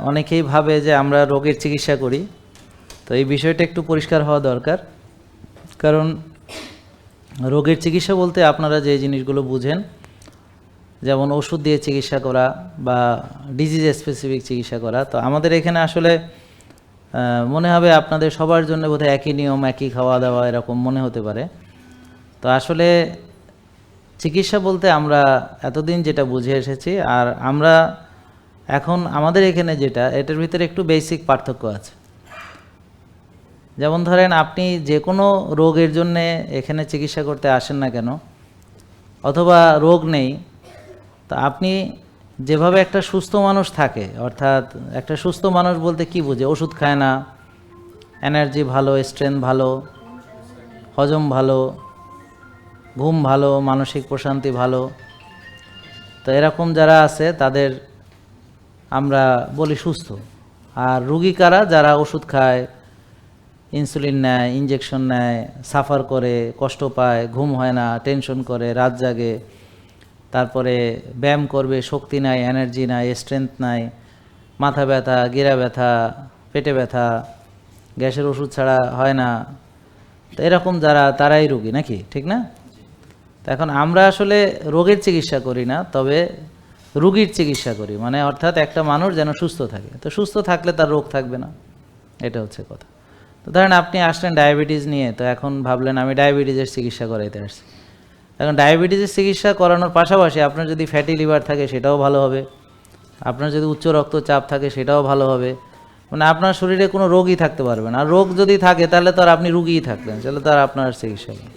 অনেকেই ভাবে যে আমরা রোগের চিকিৎসা করি, তো এই বিষয়টা একটু পরিষ্কার হওয়া দরকার। কারণ রোগের চিকিৎসা বলতে আপনারা যে জিনিসগুলো বুঝেন, যেমন ওষুধ দিয়ে চিকিৎসা করা বা ডিজিজ স্পেসিফিক চিকিৎসা করা, তো আমাদের এখানে আসলে মনে হবে আপনাদের সবার জন্য বোধহয় একই নিয়ম, একই খাওয়া দাওয়া এরকম মনে হতে পারে। তো আসলে চিকিৎসা বলতে আমরা এতদিন যেটা বুঝে এসেছি আর আমরা এখন আমাদের এখানে যেটা, এটার ভিতরে একটু বেসিক পার্থক্য আছে। যেমন ধরেন আপনি যে কোনো রোগের জন্যে এখানে চিকিৎসা করতে আসেন না কেন, অথবা রোগ নেই, তা আপনি যেভাবে একটা সুস্থ মানুষ থাকে, অর্থাৎ একটা সুস্থ মানুষ বলতে কি বোঝে? ওষুধ খায় না, এনার্জি ভালো, স্ট্রেংথ ভালো, হজম ভালো, ঘুম ভালো, মানসিক প্রশান্তি ভালো, তো এরকম যারা আছে তাদের আমরা বলি সুস্থ। আর রুগী কারা? যারা ওষুধ খায়, ইনসুলিন নেয়, ইঞ্জেকশন নেয়, সাফার করে, কষ্ট পায়, ঘুম হয় না, টেনশন করে, রাত জাগে, তারপরে ব্যায়াম করবে, শক্তি নাই, এনার্জি নাই, স্ট্রেংথ নাই, মাথা ব্যথা, গিরা ব্যথা, পেটে ব্যথা, গ্যাসের ওষুধ ছাড়া হয় না, তো এরকম যারা, তারাই রুগী, নাকি ঠিক না? তো এখন আমরা আসলে রোগের চিকিৎসা করি না, তবে রুগীর চিকিৎসা করি, মানে অর্থাৎ একটা মানুষ যেন সুস্থ থাকে। তো সুস্থ থাকলে তার রোগ থাকবে না, এটা হচ্ছে কথা। তো ধরেন আপনি আসলেন ডায়াবেটিস নিয়ে, তো এখন ভাবলেন আমি ডায়াবেটিসের চিকিৎসা করাইতে আসছি। এখন ডায়াবেটিসের চিকিৎসা করানোর পাশাপাশি আপনার যদি ফ্যাটি লিভার থাকে সেটাও ভালো হবে, আপনার যদি উচ্চ রক্তচাপ থাকে সেটাও ভালো হবে, মানে আপনার শরীরে কোনো রোগই থাকতে পারবে না। আর রোগ যদি থাকে তাহলে তো আর আপনি রুগীই থাকলেন, তাহলে তো আর আপনার চিকিৎসা নেই।